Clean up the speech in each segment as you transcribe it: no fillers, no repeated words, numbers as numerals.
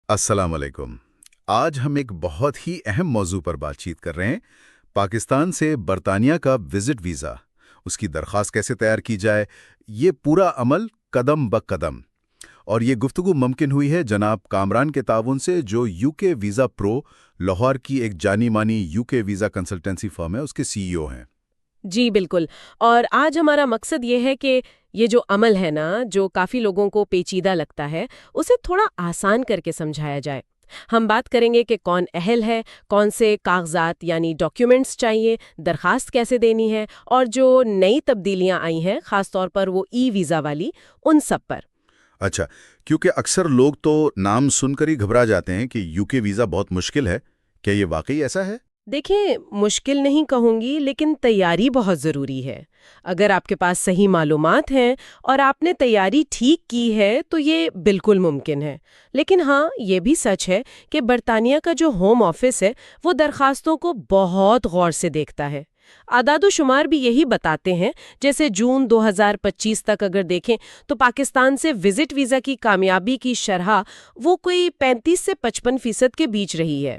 السلام علیکم۔ آج ہم ایک بہت ہی اہم موضوع پر بات چیت کر رہے ہیں۔ پاکستان سے برطانیہ کا وزٹ ویزا، اس کی درخواست کیسے تیار کی جائے، یہ پورا عمل قدم بقدم۔ اور یہ گفتگو ممکن ہوئی ہے جناب کامران کے تعاون سے، جو یو کے ویزا پرو، لاہور کی ایک جانی مانی یو کے ویزا کنسلٹنسی فرم ہے، اس کے سی ای او ہیں۔ جی بالکل، اور آج ہمارا مقصد یہ ہے کہ یہ جو عمل ہے نا، جو کافی لوگوں کو پیچیدہ لگتا ہے، اسے تھوڑا آسان کر کے سمجھایا جائے۔ ہم بات کریں گے کہ کون اہل ہے، کون سے کاغذات یعنی ڈاکیومنٹس چاہیے، درخواست کیسے دینی ہے، اور جو نئی تبدیلیاں آئی ہیں خاص طور پر وہ ای ویزا والی، ان سب پر۔ اچھا، کیونکہ اکثر لوگ تو نام سن کر ہی گھبرا جاتے ہیں کہ یو کے ویزا بہت مشکل ہے۔ کیا یہ واقعی ایسا ہے؟ دیکھیں، مشکل نہیں کہوں گی، لیکن تیاری بہت ضروری ہے۔ اگر آپ کے پاس صحیح معلومات ہیں اور آپ نے تیاری ٹھیک کی ہے تو یہ بالکل ممکن ہے۔ لیکن ہاں، یہ بھی سچ ہے کہ برطانیہ کا جو ہوم آفس ہے وہ درخواستوں کو بہت غور سے دیکھتا ہے۔ اعداد و شمار بھی یہی بتاتے ہیں، جیسے جون 2025 تک اگر دیکھیں تو پاکستان سے وزٹ ویزا کی کامیابی کی شرح وہ کوئی 35 سے 55% کے بیچ رہی ہے۔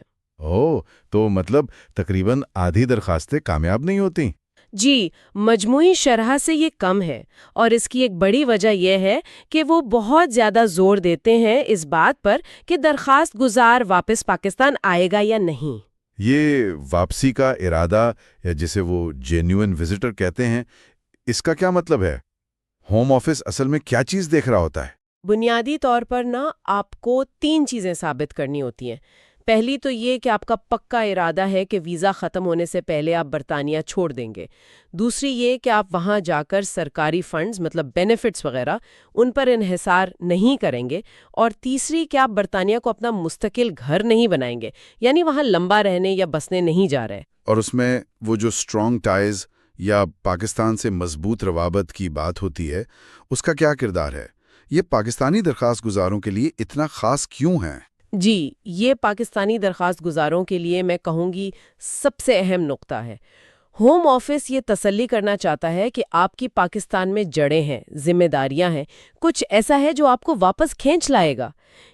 تو مطلب تقریباً آدھی درخواستیں کامیاب نہیں ہوتی؟ جی، مجموعی شرح سے یہ کم ہے، اور اس کی ایک بڑی وجہ یہ ہے کہ وہ بہت زیادہ زور دیتے ہیں اس بات پر کہ درخواست گزار واپس پاکستان آئے گا یا نہیں۔ یہ واپسی کا ارادہ، یا جسے وہ جینیوئن وزٹر کہتے ہیں، اس کا کیا مطلب ہے؟ ہوم آفس اصل میں کیا چیز دیکھ رہا ہوتا ہے؟ بنیادی طور پر آپ کو 3 چیزیں ثابت کرنی ہوتی ہیں۔ پہلی تو یہ کہ آپ کا پکا ارادہ ہے کہ ویزا ختم ہونے سے پہلے آپ برطانیہ چھوڑ دیں گے۔ دوسری یہ کہ آپ وہاں جا کر سرکاری فنڈز مطلب بینیفٹس وغیرہ ان پر انحصار نہیں کریں گے۔ اور تیسری کہ آپ برطانیہ کو اپنا مستقل گھر نہیں بنائیں گے، یعنی وہاں لمبا رہنے یا بسنے نہیں جا رہے۔ اور اس میں وہ جو اسٹرانگ ٹائز یا پاکستان سے مضبوط روابط کی بات ہوتی ہے، اس کا کیا کردار ہے؟ یہ پاکستانی درخواست گزاروں کے لیے اتنا خاص کیوں ہے؟ جی، یہ پاکستانی درخواست گزاروں کے لیے میں کہوں گی سب سے اہم نقطہ ہے۔ ہوم آفس یہ تسلی کرنا چاہتا ہے کہ آپ کی پاکستان میں جڑیں ہیں، ذمہ داریاں ہیں، کچھ ایسا ہے جو آپ کو واپس کھینچ لائے گا۔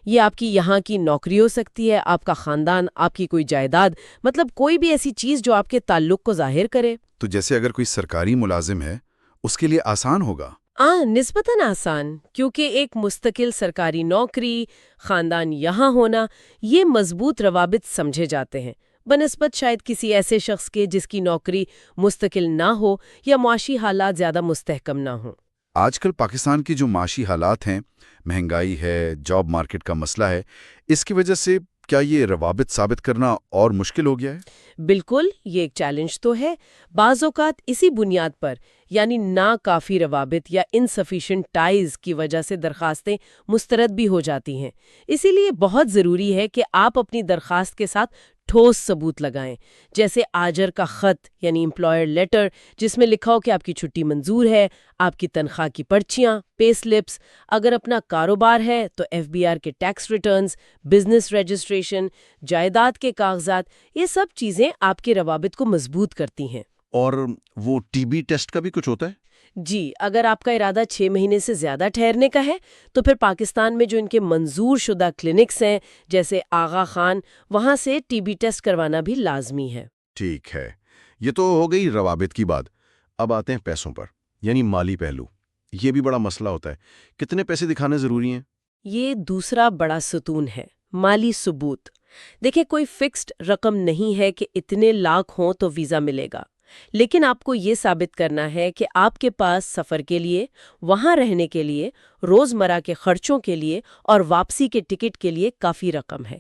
یہ آپ کی یہاں کی نوکری ہو سکتی ہے، آپ کا خاندان، آپ کی کوئی جائیداد، مطلب کوئی بھی ایسی چیز جو آپ کے تعلق کو ظاہر کرے۔ تو جیسے اگر کوئی سرکاری ملازم ہے، اس کے لیے آسان ہوگا؟ نسبتاً آسان، کیونکہ ایک مستقل سرکاری نوکری، خاندان یہاں ہونا، یہ مضبوط روابط سمجھے جاتے ہیں، بنسبت شاید کسی ایسے شخص کے جس کی نوکری مستقل نہ ہو یا معاشی حالات زیادہ مستحکم نہ ہوں۔ آج کل پاکستان کی جو معاشی حالات ہیں، مہنگائی ہے، جاب مارکیٹ کا مسئلہ ہے، اس کی وجہ سے کیا یہ روابط ثابت کرنا اور مشکل ہو گیا ہے؟ بالکل، یہ ایک چیلنج تو ہے۔ بعض اوقات اسی بنیاد پر، یعنی ناکافی روابط یا انسفیشینٹ ٹائز کی وجہ سے درخواستیں مسترد بھی ہو جاتی ہیں۔ اسی لیے بہت ضروری ہے کہ آپ اپنی درخواست کے ساتھ ٹھوس ثبوت لگائیں، جیسے آجر کا خط یعنی امپلائر لیٹر، جس میں لکھا ہو کہ آپ کی چھٹی منظور ہے، آپ کی تنخواہ کی پرچیاں، پے سلپس، اگر اپنا کاروبار ہے تو ایف بی آر کے ٹیکس ریٹرنز، بزنس رجسٹریشن، جائیداد کے کاغذات، یہ سب چیزیں آپ کے روابط کو مضبوط کرتی ہیں۔ اور وہ ٹی بی ٹیسٹ کا بھی کچھ ہوتا ہے؟ جی، اگر آپ کا ارادہ 6 مہینے سے زیادہ ٹھہرنے کا ہے تو پھر پاکستان میں جو ان کے منظور شدہ کلینکس ہیں جیسے آغا خان، وہاں سے ٹی بی ٹیسٹ کروانا بھی لازمی ہے۔ ٹھیک ہے، یہ تو ہو گئی روابط کی بات۔ اب آتے ہیں پیسوں پر، یعنی مالی پہلو۔ یہ بھی بڑا مسئلہ ہوتا ہے، کتنے پیسے دکھانے ضروری ہیں؟ یہ دوسرا بڑا ستون ہے، مالی ثبوت۔ دیکھیں، کوئی فکسڈ رقم نہیں ہے کہ اتنے لاکھ ہوں تو ویزا ملے گا، لیکن آپ کو یہ ثابت کرنا ہے کہ آپ کے پاس سفر کے لیے، وہاں رہنے کے لیے، روزمرہ کے خرچوں کے لیے اور واپسی کے ٹکٹ کے لیے کافی رقم ہے۔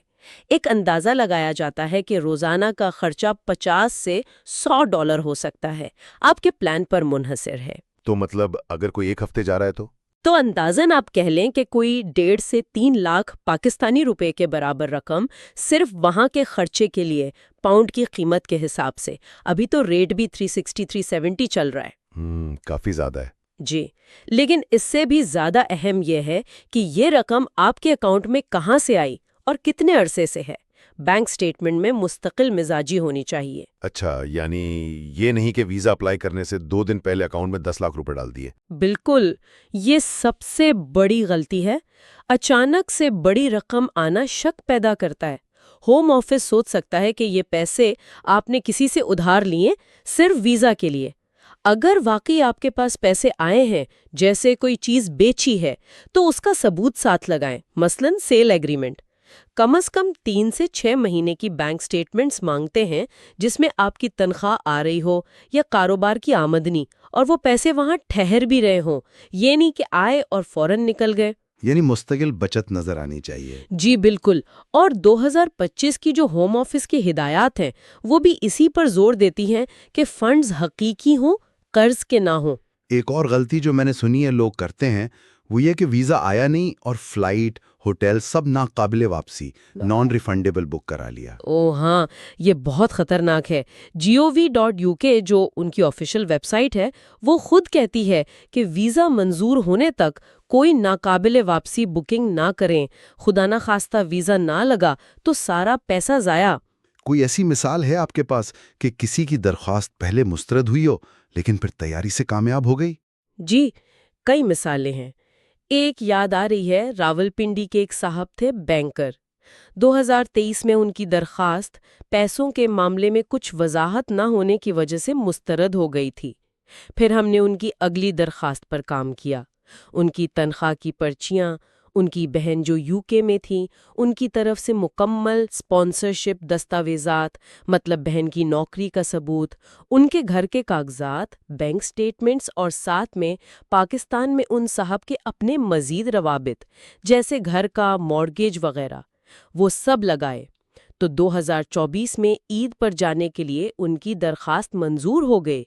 ایک اندازہ لگایا جاتا ہے کہ روزانہ کا خرچہ $50 سے $100 ہو سکتا ہے، آپ کے پلان پر منحصر ہے۔ تو مطلب اگر کوئی ایک ہفتے جا رہا ہے تو اندازاً آپ کہہ لیں کہ کوئی 1.5 سے 3 لاکھ پاکستانی روپے کے برابر رقم صرف وہاں کے خرچے کے لیے، پاؤنڈ کی قیمت کے حساب سے۔ ابھی تو ریٹ بھی 360 370 چل رہا ہے۔ کافی زیادہ ہے۔ جی، لیکن اس سے بھی زیادہ اہم یہ ہے کہ یہ رقم آپ کے اکاؤنٹ میں کہاں سے آئی اور کتنے عرصے سے ہے۔ بینک سٹیٹمنٹ میں مستقل مزاجی ہونی چاہیے۔ اچھا، یعنی یہ نہیں کہ ویزا اپلائی کرنے سے 2 دن پہلے اکاؤنٹ میں 10 لاکھ روپے ڈال دیے۔ بالکل، یہ سب سے بڑی غلطی ہے۔ اچانک سے بڑی رقم آنا شک پیدا کرتا ہے۔ ہوم آفس سوچ سکتا ہے کہ یہ پیسے آپ نے کسی سے ادھار لیے صرف ویزا کے لیے۔ اگر واقعی آپ کے پاس پیسے آئے ہیں، جیسے کوئی چیز بیچی ہے، تو اس کا ثبوت ساتھ لگائیں، مثلاً سیل ایگریمنٹ۔ کم از کم 3 سے 6 مہینے کی بینک سٹیٹمنٹس مانگتے ہیں جس میں آپ کی تنخواہ آ رہی ہو یا کاروبار کی آمدنی، اور وہ پیسے وہاں ٹھہر بھی رہے ہوں، یہ نہیں کہ آئے اور فوراً نکل گئے۔ یعنی مستقل بچت نظر آنی چاہیے۔ جی بالکل، اور 2025 کی جو ہوم آفس کی ہدایات ہیں وہ بھی اسی پر زور دیتی ہیں کہ فنڈز حقیقی ہوں، قرض کے نہ ہوں۔ ایک اور غلطی جو میں نے سنی ہے لوگ کرتے ہیں وہ یہ کہ ویزا آیا نہیں اور فلائٹ، ہوٹل سب ناقابل واپسی، نان ریفنڈیبل بک کرا لیا۔ او ہاں، یہ بہت خطرناک ہے۔ gov.uk جو ان کی آفیشیل ویب سائٹ ہے وہ خود کہتی ہے کہ ویزا منظور ہونے تک کوئی ناقابل واپسی بکنگ نہ کریں۔ خدا نہ خواستہ ویزا نہ لگا تو سارا پیسہ ضائع۔ کوئی ایسی مثال ہے آپ کے پاس کہ کسی کی درخواست پہلے مسترد ہوئی ہو لیکن پھر تیاری سے کامیاب ہو گئی؟ جی، کئی مثالیں ہیں۔ ایک یاد آ رہی ہے، راولپنڈی کے ایک صاحب تھے بینکر۔ 2023 میں ان کی درخواست پیسوں کے معاملے میں کچھ وضاحت نہ ہونے کی وجہ سے مسترد ہو گئی تھی۔ پھر ہم نے ان کی اگلی درخواست پر کام کیا۔ ان کی تنخواہ کی پرچیاں، ان کی بہن جو UK میں تھیں، ان کی طرف سے مکمل اسپانسرشپ دستاویزات، مطلب بہن کی نوکری کا ثبوت، ان کے گھر کے کاغذات، بینک سٹیٹمنٹس، اور ساتھ میں پاکستان میں ان صاحب کے اپنے مزید روابط جیسے گھر کا مورگیج وغیرہ، وہ سب لگائے۔ تو 2024 میں عید پر جانے کے لیے ان کی درخواست منظور ہو گئے۔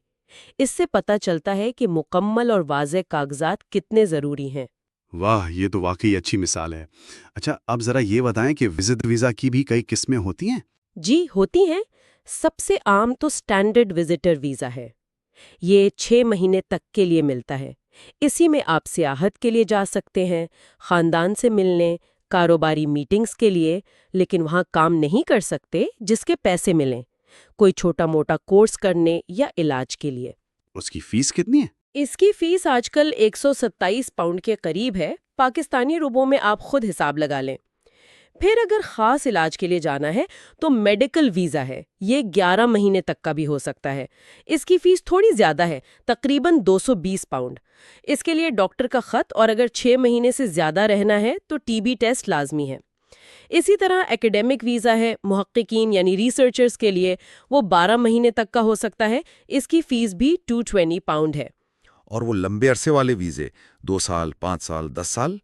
اس سے پتہ چلتا ہے کہ مکمل اور واضح کاغذات کتنے ضروری ہیں۔ واہ، یہ تو واقعی اچھی مثال ہے۔ اچھا، اب ذرا یہ بتائیں کہ وزٹ ویزا کی بھی کئی قسمیں ہوتی ہیں؟ جی ہوتی ہیں۔ سب سے عام تو اسٹینڈرڈ وزٹر ویزا ہے۔ یہ 6 مہینے تک کے لیے ملتا ہے۔ اسی میں آپ سیاحت کے لیے جا سکتے ہیں، خاندان سے ملنے، کاروباری میٹنگز کے لیے، لیکن وہاں کام نہیں کر سکتے جس کے پیسے ملیں، کوئی چھوٹا موٹا کورس کرنے یا علاج کے لیے۔ اس کی فیس کتنی ہے؟ اس کی فیس آج کل 127 پاؤنڈ کے قریب ہے۔ پاکستانی روپوں میں آپ خود حساب لگا لیں۔ پھر اگر خاص علاج کے لیے جانا ہے تو میڈیکل ویزا ہے، یہ 11 مہینے تک کا بھی ہو سکتا ہے۔ اس کی فیس تھوڑی زیادہ ہے، تقریباً 220 پاؤنڈ۔ اس کے لیے ڈاکٹر کا خط، اور اگر 6 مہینے سے زیادہ رہنا ہے تو TB ٹیسٹ لازمی ہے۔ اسی طرح ایکیڈیمک ویزا ہے، محققین یعنی ریسرچرز کے لیے، وہ 12 مہینے تک کا ہو سکتا ہے۔ اس کی فیس بھی 220 پاؤنڈ ہے۔ اور وہ لمبے عرصے والے ویزے 2 سال، 5 سال، 10 سال؟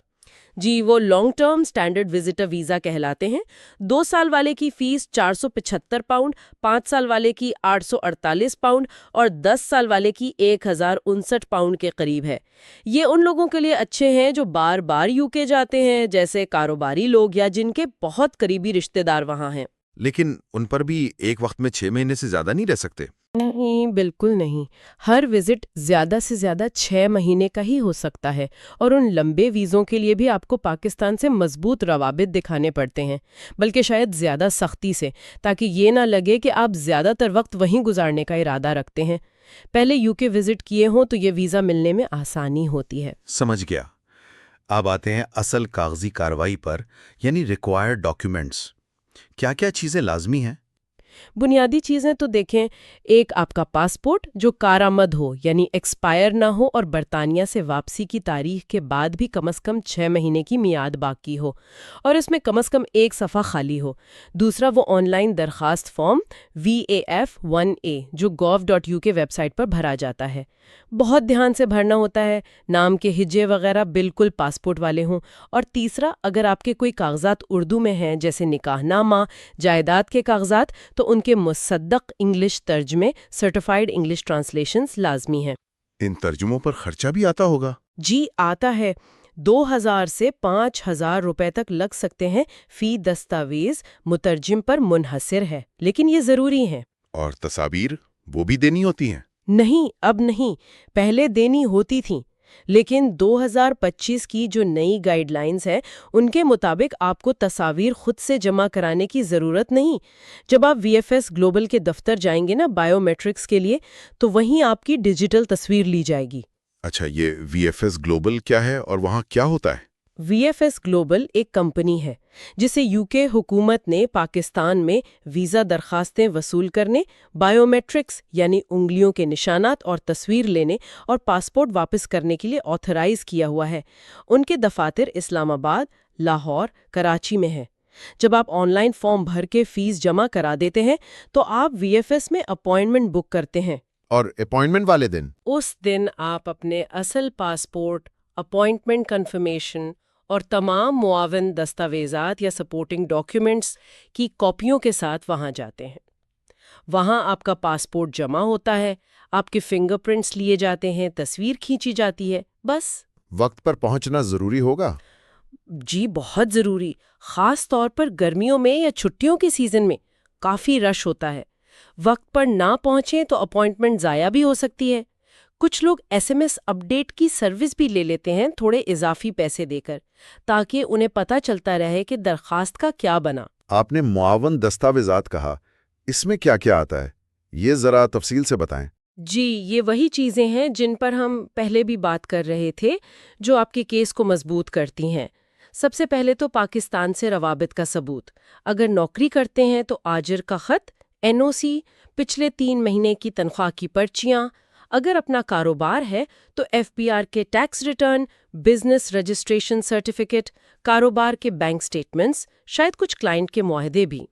جی، وہ long term standard visitor visa کہلاتے ہیں۔ 2 سال والے کی فیس 475 پاؤنڈ، 5 سال والے کی 848 پاؤنڈ، اور 10 سال والے کی 1059 پاؤنڈ کے قریب ہے۔ یہ ان لوگوں کے لیے اچھے ہیں جو بار بار UK جاتے ہیں، جیسے کاروباری لوگ یا جن کے بہت قریبی رشتہ دار وہاں ہیں۔ لیکن ان پر بھی ایک وقت میں 6 مہینے سے زیادہ نہیں رہ سکتے؟ نہیں، بالکل نہیں۔ ہر وزٹ زیادہ سے زیادہ 6 مہینے کا ہی ہو سکتا ہے، اور ان لمبے ویزوں کے لیے بھی آپ کو پاکستان سے مضبوط روابط دکھانے پڑتے ہیں، بلکہ شاید زیادہ سختی سے، تاکہ یہ نہ لگے کہ آپ زیادہ تر وقت وہیں گزارنے کا ارادہ رکھتے ہیں۔ پہلے UK وزٹ کیے ہوں تو یہ ویزا ملنے میں آسانی ہوتی ہے۔ سمجھ گیا۔ اب آتے ہیں اصل کاغذی کارروائی پر، یعنی ریکوائرڈ ڈاکیومنٹس۔ کیا کیا چیزیں لازمی ہیں؟ بنیادی چیزیں تو دیکھیں، ایک آپ کا پاسپورٹ جو کارآمد ہو، یعنی ایکسپائر نہ ہو اور برطانیہ سے واپسی کی تاریخ کے بعد بھی کم از کم 6 مہینے کی میعاد باقی ہو، اور اس میں کم از کم ایک صفحہ خالی ہو۔ دوسرا وہ آن لائن درخواست فارم VAF 1A جو gov.uk ویب سائٹ پر بھرا جاتا ہے۔ بہت دھیان سے بھرنا ہوتا ہے، نام کے ہجے وغیرہ بالکل پاسپورٹ والے ہوں۔ اور تیسرا، اگر آپ کے کوئی کاغذات اردو میں ہیں جیسے نکاح نامہ، جائیداد کے کاغذات، تو ان کے مصدق انگلش ترجمے سرٹیفائیڈ انگلش ٹرانسلیشنز لازمی ہیں۔ ان ترجموں پر خرچہ بھی آتا ہوگا؟ جی آتا ہے، 2000 سے 5000 روپے تک لگ سکتے ہیں فی دستاویز، مترجم پر منحصر ہے، لیکن یہ ضروری ہیں۔ اور تصاویر وہ بھی دینی ہوتی ہیں؟ نہیں، اب نہیں، پہلے دینی ہوتی تھیں۔ لیکن 2025 کی جو نئی گائیڈ لائنز ہیں ان کے مطابق آپ کو تصاویر خود سے جمع کرانے کی ضرورت نہیں۔ جب آپ وی ایف ایس گلوبل کے دفتر جائیں گے نا بائیو میٹرکس کے لیے، تو وہیں آپ کی ڈیجیٹل تصویر لی جائے گی۔ اچھا، یہ وی ایف ایس گلوبل کیا ہے اور وہاں کیا ہوتا ہے؟ وی ایف ایس گلوبل ایک کمپنی ہے جسے UK حکومت نے پاکستان میں ویزا درخواستیں وصول کرنے، بائیو میٹرکس یعنی انگلیوں کے نشانات اور تصویر لینے اور پاسپورٹ واپس کرنے کے لیے آتھرائز کیا ہوا ہے۔ ان کے دفاتر اسلام آباد، لاہور، کراچی میں ہیں۔ جب آپ آن لائن فارم بھر کے فیس جمع کرا دیتے ہیں تو آپ وی ایف ایس میں اپائنٹمنٹ بک کرتے ہیں۔ اور اپائنٹمنٹ والے دن؟ اس دن آپ اپنے اصل پاسپورٹ، اپائنٹمنٹ کنفرمیشن اور تمام معاون دستاویزات یا سپورٹنگ ڈاکیومنٹس کی کاپیوں کے ساتھ وہاں جاتے ہیں۔ وہاں آپ کا پاسپورٹ جمع ہوتا ہے، آپ کے فنگر پرنٹس لیے جاتے ہیں، تصویر کھینچی جاتی ہے، بس۔ وقت پر پہنچنا ضروری ہوگا؟ جی بہت ضروری، خاص طور پر گرمیوں میں یا چھٹیوں کے سیزن میں کافی رش ہوتا ہے۔ وقت پر نہ پہنچیں تو اپائنٹمنٹ ضائع بھی ہو سکتی ہے۔ کچھ لوگ SMS اپڈیٹ کی سروس بھی لے لیتے ہیں تھوڑے اضافی پیسے دے کر، تاکہ انہیں پتہ چلتا رہے کہ درخواست کا کیا بنا۔ آپ نے معاون دستاویزات کہا، اس میں کیا کیا آتا ہے؟ یہ ذرا تفصیل سے بتائیں۔ جی، یہ وہی چیزیں ہیں جن پر ہم پہلے بھی بات کر رہے تھے، جو آپ کے کیس کو مضبوط کرتی ہیں۔ سب سے پہلے تو پاکستان سے روابط کا ثبوت۔ اگر نوکری کرتے ہیں تو آجر کا خط، NOC، پچھلے 3 مہینے کی تنخواہ کی پرچیاں۔ اگر اپنا کاروبار ہے تو FBR کے tax return, business registration certificate, کاروبار کے بینک سٹیٹمنٹس، شاید کچھ کلائنٹ کے معاہدے بھی۔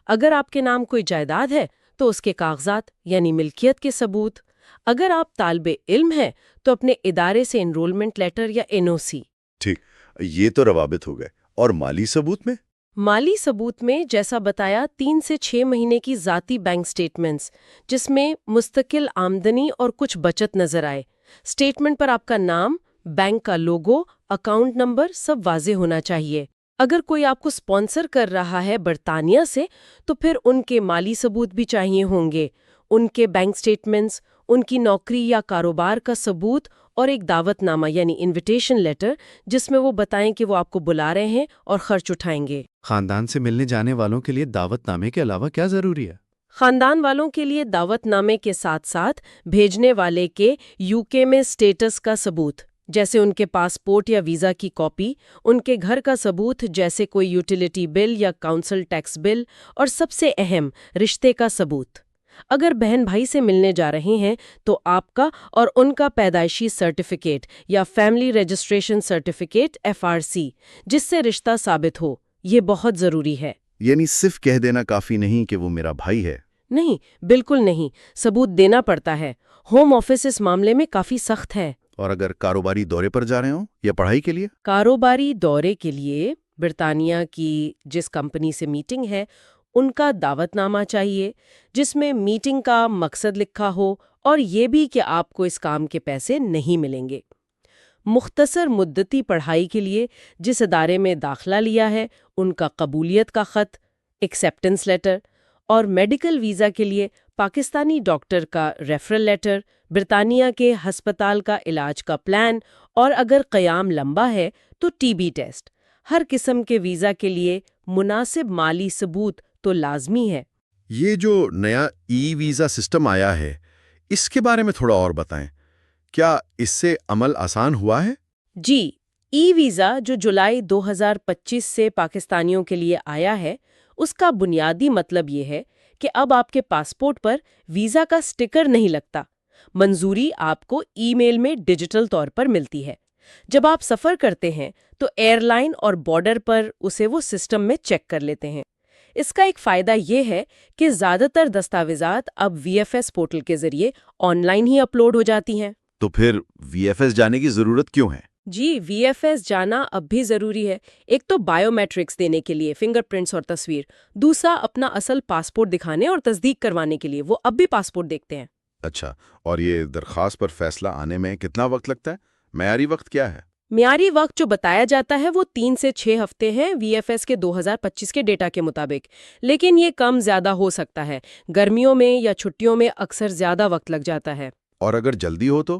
اگر آپ کے نام کوئی جائیداد ہے تو اس کے کاغذات یعنی ملکیت کے ثبوت۔ اگر آپ طالب علم ہیں تو اپنے ادارے سے انرولمنٹ لیٹر یا NOC۔ ٹھیک، یہ تو روابط ہو گئے۔ اور مالی ثبوت میں؟ مالی ثبوت میں جیسا بتایا 3 سے 6 مہینے کی ذاتی بینک سٹیٹمنٹس، جس میں مستقل آمدنی اور کچھ بچت نظر آئے۔ سٹیٹمنٹ پر آپ کا نام، بینک کا لوگو، اکاؤنٹ نمبر سب واضح ہونا چاہیے۔ اگر کوئی آپ کو سپانسر کر رہا ہے برطانیہ سے تو پھر ان کے مالی ثبوت بھی چاہیے ہوں گے، ان کے بینک سٹیٹمنٹس، ان کی نوکری یا کاروبار کا ثبوت اور ایک دعوت نامہ یعنی انویٹیشن لیٹر، جس میں وہ بتائیں کہ وہ آپ کو بلا رہے ہیں اور خرچ اٹھائیں گے۔ خاندان سے ملنے جانے والوں کے لیے دعوت نامے کے علاوہ کیا ضروری ہے؟ خاندان والوں کے لیے دعوت نامے کے ساتھ ساتھ بھیجنے والے کے UK میں سٹیٹس کا ثبوت، جیسے ان کے پاسپورٹ یا ویزا کی کاپی، ان کے گھر کا ثبوت جیسے کوئی یوٹیلیٹی بل یا کاؤنسل ٹیکس بل، اور سب سے اہم رشتے کا ثبوت۔ اگر بہن بھائی سے ملنے جا رہے ہیں تو آپ کا اور ان کا پیدائشی سرٹیفکیٹ یا فیملی رجسٹریشن سرٹیفکیٹ FRC، جس سے رشتہ ثابت ہو، یہ بہت ضروری ہے۔ یعنی صرف کہہ دینا کافی نہیں کہ وہ میرا بھائی ہے؟ نہیں، بالکل نہیں، ثبوت دینا پڑتا ہے۔ ہوم آفس اس معاملے میں کافی سخت ہے۔ اور اگر کاروباری دورے پر جا رہے ہوں یا پڑھائی کے لیے؟ کاروباری دورے کے لیے برطانیہ کی جس کمپنی سے میٹنگ ہے ان کا دعوت نامہ چاہیے، جس میں میٹنگ کا مقصد لکھا ہو اور یہ بھی کہ آپ کو اس کام کے پیسے نہیں ملیں گے۔ مختصر مدتی پڑھائی کے لیے جس ادارے میں داخلہ لیا ہے ان کا قبولیت کا خط، ایکسیپٹنس لیٹر، اور میڈیکل ویزا کے لیے پاکستانی ڈاکٹر کا ریفرل لیٹر، برطانیہ کے ہسپتال کا علاج کا پلان، اور اگر قیام لمبا ہے تو TB ٹیسٹ۔ ہر قسم کے ویزا کے لیے مناسب مالی ثبوت تو لازمی ہے۔ یہ جو نیا ویزا سسٹم آیا ہے، اس کے بارے میں تھوڑا اور بتائیں۔ کیا اس سے عمل آسان ہوا ہے؟ جی، ویزا جو جولائی 2025 سے پاکستانیوں کے لیے آیا ہے، اس کا بنیادی مطلب یہ ہے کہ اب آپ کے پاسپورٹ پر ویزا کا سٹیکر نہیں لگتا۔ منظوری آپ کو ای میل میں ڈیجیٹل طور پر ملتی ہے۔ جب آپ سفر کرتے ہیں تو ایئر لائن اور بارڈر پر اسے وہ سسٹم میں چیک کر لیتے ہیں۔ اس کا ایک فائدہ یہ ہے کہ زیادہ تر دستاویزات اب VFS پورٹل کے ذریعے آن لائن ہی اپلوڈ ہو جاتی ہیں۔ تو پھر VFS جانے کی ضرورت کیوں ہے؟ جی، VFS جانا اب بھی ضروری ہے۔ ایک تو بائیو میٹرکس دینے کے لیے، فنگر پرنٹس اور تصویر۔ دوسرا، اپنا اصل پاسپورٹ دکھانے اور تصدیق کروانے کے لیے، وہ اب بھی پاسپورٹ دیکھتے ہیں۔ اچھا، اور یہ درخواست پر فیصلہ آنے میں کتنا وقت لگتا ہے؟ معیاری وقت کیا ہے؟ معیاری وقت جو بتایا جاتا ہے وہ 3 سے 6 ہفتے ہیں VFS کے 2025 کے ڈیٹا کے مطابق، لیکن یہ کم زیادہ ہو سکتا ہے۔ گرمیوں میں یا چھٹیوں میں اکثر زیادہ وقت لگ جاتا ہے۔ اور اگر جلدی ہو تو؟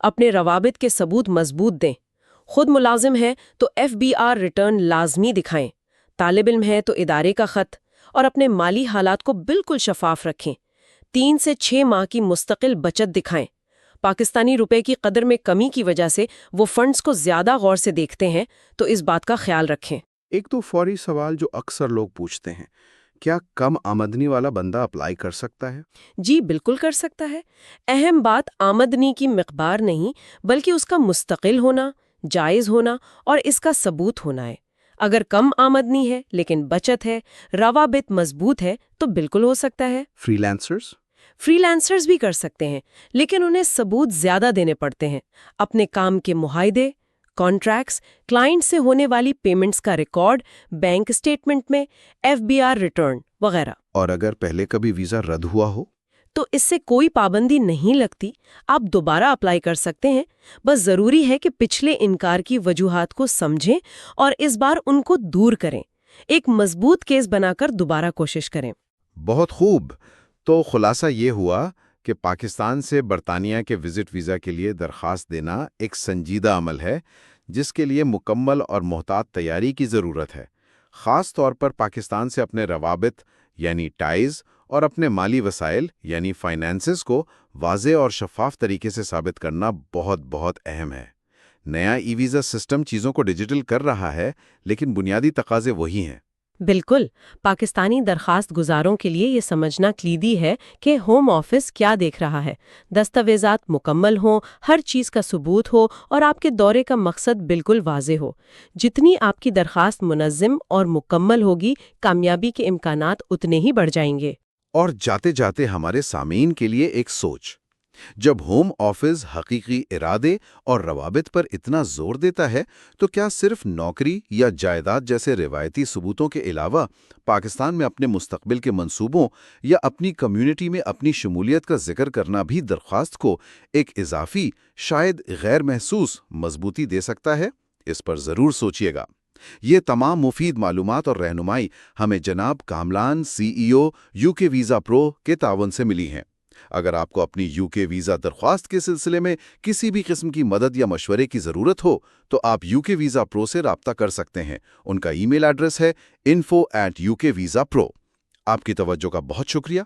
اپنے روابط کے ثبوت مضبوط دیں۔ خود ملازم ہے تو FBR ریٹرن لازمی دکھائیں، طالب علم ہے تو ادارے کا خط، اور اپنے مالی حالات کو بالکل شفاف رکھیں۔ 3 سے 6 ماہ کی مستقل بچت دکھائیں۔ پاکستانی روپے کی قدر میں کمی کی وجہ سے وہ فنڈز کو زیادہ غور سے دیکھتے ہیں، تو اس بات کا خیال رکھیں۔ ایک تو فوری سوال جو اکثر لوگ پوچھتے ہیں، کیا کم آمدنی والا بندہ اپلائی کر سکتا ہے؟ جی بالکل کر سکتا ہے۔ اہم بات آمدنی کی مقدار نہیں بلکہ اس کا مستقل ہونا، جائز ہونا اور اس کا ثبوت ہونا ہے۔ اگر کم آمدنی ہے لیکن بچت ہے، روابط مضبوط ہے تو بالکل ہو سکتا ہے۔ Free lancers? فری لانسرز بھی کر سکتے ہیں لیکن انہیں ثبوت زیادہ دینے پڑتے ہیں۔ اپنے کام کے معاہدے، کانٹریکٹس، کلائنٹ سے ہونے والی پیمنٹس کا ریکارڈ، بینک سٹیٹمنٹ میں، FBR ریٹرن وغیرہ۔ اور اگر پہلے کبھی ویزا رد ہوا ہو؟ تو اس سے کوئی پابندی نہیں لگتی، آپ دوبارہ اپلائی کر سکتے ہیں۔ بس ضروری ہے کہ پچھلے انکار کی وجوہات کو سمجھیں اور اس بار ان کو دور کریں۔ ایک مضبوط کیس بنا کر دوبارہ کوشش کریں۔ بہت خوب۔ تو خلاصہ یہ ہوا کہ پاکستان سے برطانیہ کے وزٹ ویزا کے لیے درخواست دینا ایک سنجیدہ عمل ہے جس کے لیے مکمل اور محتاط تیاری کی ضرورت ہے، خاص طور پر پاکستان سے اپنے روابط یعنی ٹائز اور اپنے مالی وسائل یعنی فائنانسز کو واضح اور شفاف طریقے سے ثابت کرنا بہت بہت اہم ہے۔ نیا ای ویزا سسٹم چیزوں کو ڈیجیٹل کر رہا ہے لیکن بنیادی تقاضے وہی ہیں۔ بالکل، پاکستانی درخواست گزاروں کے لیے یہ سمجھنا کلیدی ہے کہ ہوم آفس کیا دیکھ رہا ہے۔ دستاویزات مکمل ہوں، ہر چیز کا ثبوت ہو اور آپ کے دورے کا مقصد بالکل واضح ہو۔ جتنی آپ کی درخواست منظم اور مکمل ہوگی، کامیابی کے امکانات اتنے ہی بڑھ جائیں گے۔ اور جاتے جاتے ہمارے سامعین کے لیے ایک سوچ، جب ہوم آفس حقیقی ارادے اور روابط پر اتنا زور دیتا ہے تو کیا صرف نوکری یا جائیداد جیسے روایتی ثبوتوں کے علاوہ پاکستان میں اپنے مستقبل کے منصوبوں یا اپنی کمیونٹی میں اپنی شمولیت کا ذکر کرنا بھی درخواست کو ایک اضافی، شاید غیر محسوس مضبوطی دے سکتا ہے؟ اس پر ضرور سوچیے گا۔ یہ تمام مفید معلومات اور رہنمائی ہمیں جناب کاملان CEO UK ویزا پرو کے تعاون سے ملی ہیں۔ اگر آپ کو اپنی UK ویزا درخواست کے سلسلے میں کسی بھی قسم کی مدد یا مشورے کی ضرورت ہو تو آپ UK ویزا پرو سے رابطہ کر سکتے ہیں۔ ان کا ای میل ایڈریس ہے info@ukvisapro۔ آپ کی توجہ کا بہت شکریہ۔